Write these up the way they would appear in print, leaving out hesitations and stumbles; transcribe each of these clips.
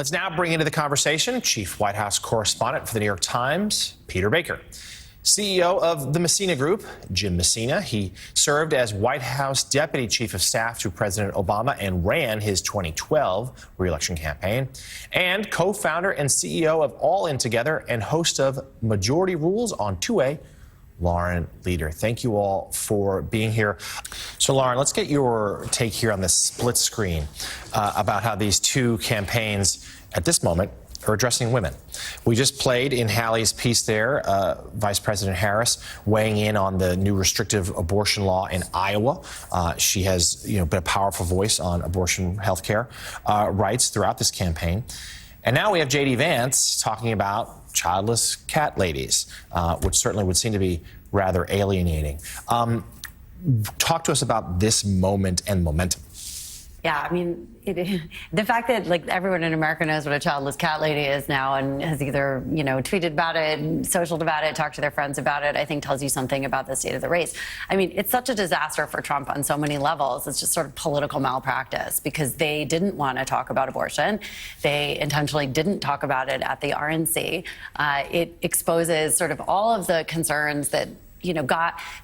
Let's now bring into the conversation Chief White House Correspondent for the New York Times, Peter Baker. CEO of the Messina Group, Jim Messina. He served as White House Deputy Chief of Staff to President Obama and ran his 2012 re-election campaign. And co-founder and CEO of All In Together and host of Majority Rules on 2A, Lauren Leader. Thank you all for being here. So, Lauren, let's get your take here on this split screen about how these two campaigns at this moment are addressing women. We just played in Hallie's piece there, Vice President Harris weighing in on the new restrictive abortion law in Iowa. She has, been a powerful voice on abortion health care rights throughout this campaign. And now we have JD Vance talking about childless cat ladies, which certainly would seem to be rather alienating. Talk to us about this moment and momentum. Yeah, I mean, the fact that everyone in America knows what a childless cat lady is now and has either, tweeted about it, socialed about it, talked to their friends about it, I think tells you something about the state of the race. I mean, it's such a disaster for Trump on so many levels. It's just sort of political malpractice because they didn't want to talk about abortion. They intentionally didn't talk about it at the RNC. It exposes sort of all of the concerns that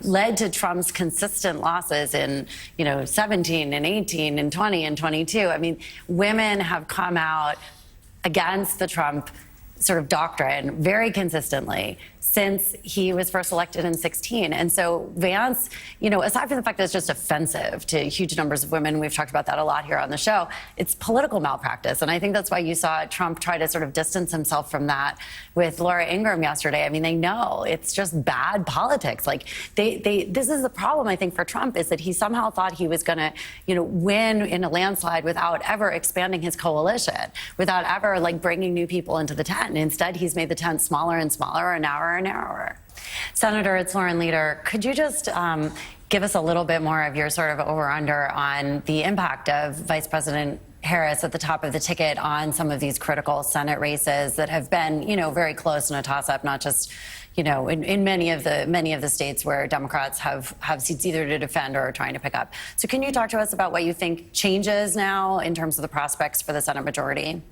led to Trump's consistent losses in, 17 and 18 and 20 and 22. I mean, women have come out against the Trump sort of doctrine very consistently since he was first elected in 2016. And so Vance, aside from the fact that it's just offensive to huge numbers of women, we've talked about that a lot here on the show, it's political malpractice. And I think that's why you saw Trump try to sort of distance himself from that with Laura Ingraham yesterday. I mean, they know it's just bad politics. This is the problem, I think, for Trump, is that he somehow thought he was going to, win in a landslide without ever expanding his coalition, without ever bringing new people into the tent. And instead, he's made the tent smaller and smaller, and narrower. Senator, it's Lauren Leader. Could you just give us a little bit more of your sort of over-under on the impact of Vice President Harris at the top of the ticket on some of these critical Senate races that have been, very close in a toss-up, not just, in many of the states where Democrats have seats either to defend or are trying to pick up. So can you talk to us about what you think changes now in terms of the prospects for the Senate majority?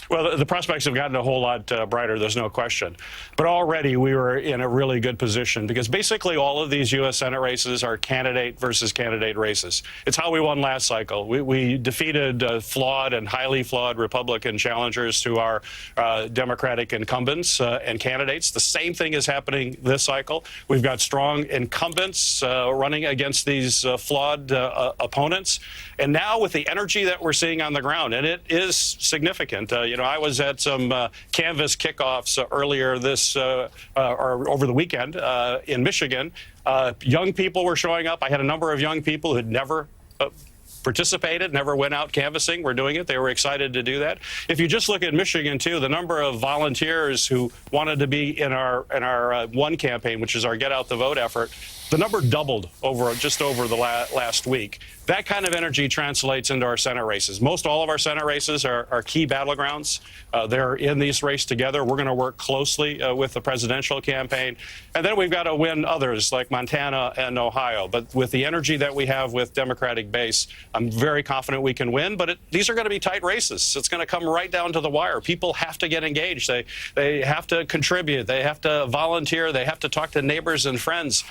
Well, the prospects have gotten a whole lot brighter, there's no question. But already we were in a really good position because basically all of these U.S. Senate races are candidate versus candidate races. It's how we won last cycle. We defeated flawed and highly flawed Republican challengers to our Democratic incumbents and candidates. The same thing is happening this cycle. We've got strong incumbents running against these flawed opponents. And now with the energy that we're seeing on the ground, and it is significant. I was at some canvas kickoffs earlier or over the weekend in Michigan. Young people were showing up. I had a number of young people who had never participated, never went out canvassing. We're doing it. They were excited to do that. If you just look at Michigan, too, the number of volunteers who wanted to be in our one campaign, which is our Get Out the Vote effort, the number doubled just over the last week. That kind of energy translates into our Senate races. Most all of our Senate races are key battlegrounds. They're in this race together. We're going to work closely with the presidential campaign. And then we've got to win others like Montana and Ohio. But with the energy that we have with Democratic base, I'm very confident we can win. But these are going to be tight races. It's going to come right down to the wire. People have to get engaged. They have to contribute. They have to volunteer. They have to talk to neighbors and friends.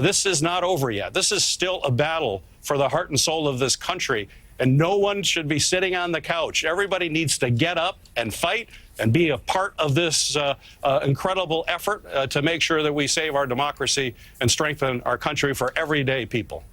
This is not over yet. This is still a battle for the heart and soul of this country, and no one should be sitting on the couch. Everybody needs to get up and fight and be a part of this incredible effort to make sure that we save our democracy and strengthen our country for everyday people.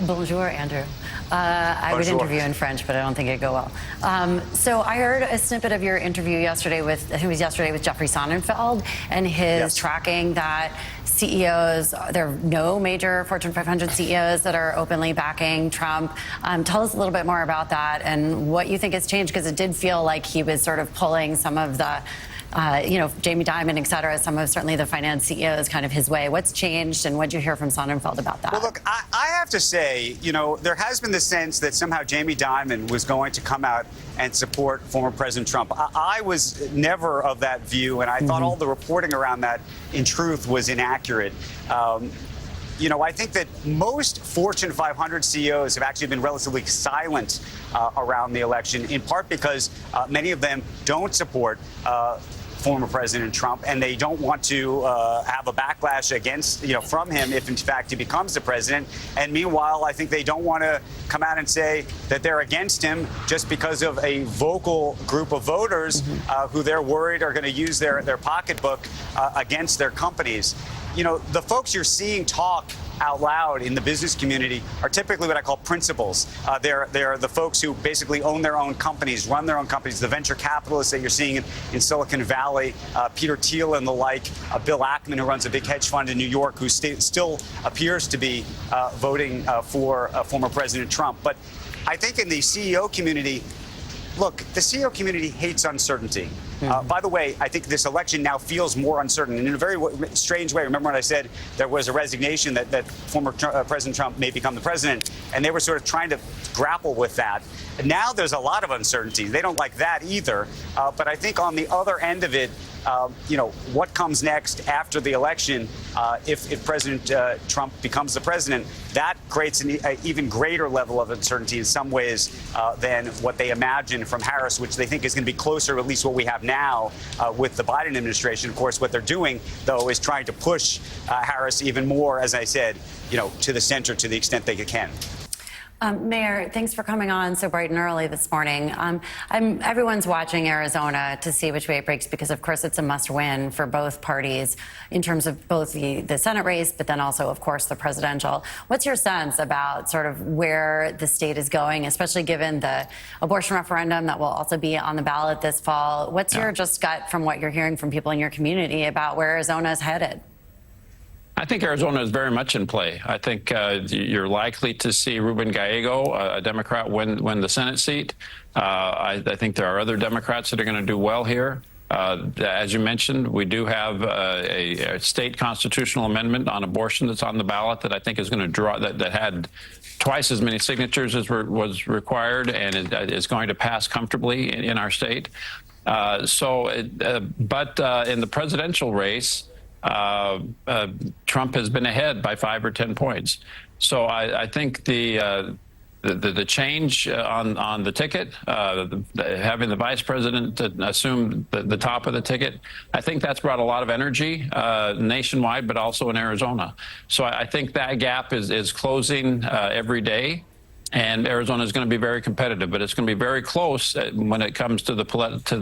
Bonjour, Andrew. I would interview in French, but I don't think it'd go well. So I heard a snippet of your interview yesterday with Jeffrey Sonnenfeld and his tracking that CEOs, there are no major Fortune 500 CEOs that are openly backing Trump. Tell us a little bit more about that and what you think has changed, because it did feel like he was sort of pulling some of the Jamie Dimon, et cetera, some of certainly the finance CEOs kind of his way. What's changed, and what did you hear from Sonnenfeld about that? Well, look, I have to say, there has been the sense that somehow Jamie Dimon was going to come out and support former President Trump. I was never of that view, and I thought all the reporting around that, in truth, was inaccurate. I think that most Fortune 500 CEOs have actually been relatively silent around the election, in part because many of them don't support former President Trump, and they don't want to have a backlash against, from him if in fact he becomes the president. And meanwhile, I think they don't want to come out and say that they're against him just because of a vocal group of voters who they're worried are going to use their pocketbook against their companies. The folks you're seeing talk out loud in the business community are typically what I call principals. They're the folks who basically own their own companies, run their own companies, the venture capitalists that you're seeing in Silicon Valley, Peter Thiel and the like, Bill Ackman, who runs a big hedge fund in New York, who still appears to be voting for former President Trump. But I think in the CEO community, look, the CEO community hates uncertainty. By the way, I think this election now feels more uncertain. And in a very strange way, remember when I said there was a resignation that former President Trump may become the president, and they were sort of trying to grapple with that. And now there's a lot of uncertainty. They don't like that either. But I think on the other end of it, what comes next after the election, if President Trump becomes the president, that creates an even greater level of uncertainty in some ways than what they imagine from Harris, which they think is going to be closer to at least what we have now with the Biden administration. Of course, what they're doing, though, is trying to push Harris even more, as I said, to the center to the extent they can. Mayor, thanks for coming on so bright and early this morning. Everyone's watching Arizona to see which way it breaks because, of course, it's a must-win for both parties in terms of both the Senate race, but then also, of course, the presidential. What's your sense about sort of where the state is going, especially given the abortion referendum that will also be on the ballot this fall? What's your just gut from what you're hearing from people in your community about where Arizona is headed? I think Arizona is very much in play. I think you're likely to see Ruben Gallego, a Democrat, win the Senate seat. I think there are other Democrats that are going to do well here. As you mentioned, we do have a state constitutional amendment on abortion that's on the ballot that I think is going to draw that had twice as many signatures as was required, and it is going to pass comfortably in our state. But in the presidential race, Trump has been ahead by 5 or 10 points. So I think the change on the ticket, having the vice president assume the top of the ticket, I think that's brought a lot of energy nationwide, but also in Arizona. So I think that gap is closing every day. And Arizona is going to be very competitive, but it's going to be very close when it comes to the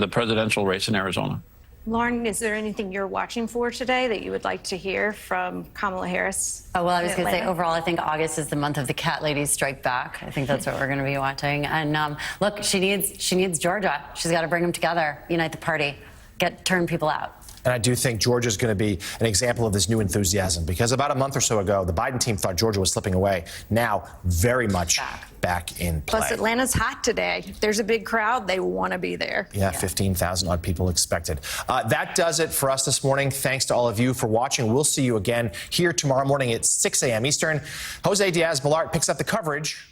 presidential race in Arizona. Lauren, is there anything you're watching for today that you would like to hear from Kamala Harris? Oh, well, I was going to say, overall, I think August is the month of the cat ladies strike back. I think that's what we're going to be watching. And look, she needs Georgia. She's got to bring them together, unite the party, turn people out. And I do think Georgia is going to be an example of this new enthusiasm, because about a month or so ago, the Biden team thought Georgia was slipping away. Now, very much back in play. Plus, Atlanta's hot today. If there's a big crowd, they want to be there. Yeah, 15,000 odd people expected. That does it for us this morning. Thanks to all of you for watching. We'll see you again here tomorrow morning at 6 a.m. Eastern. Jose Diaz-Balart picks up the coverage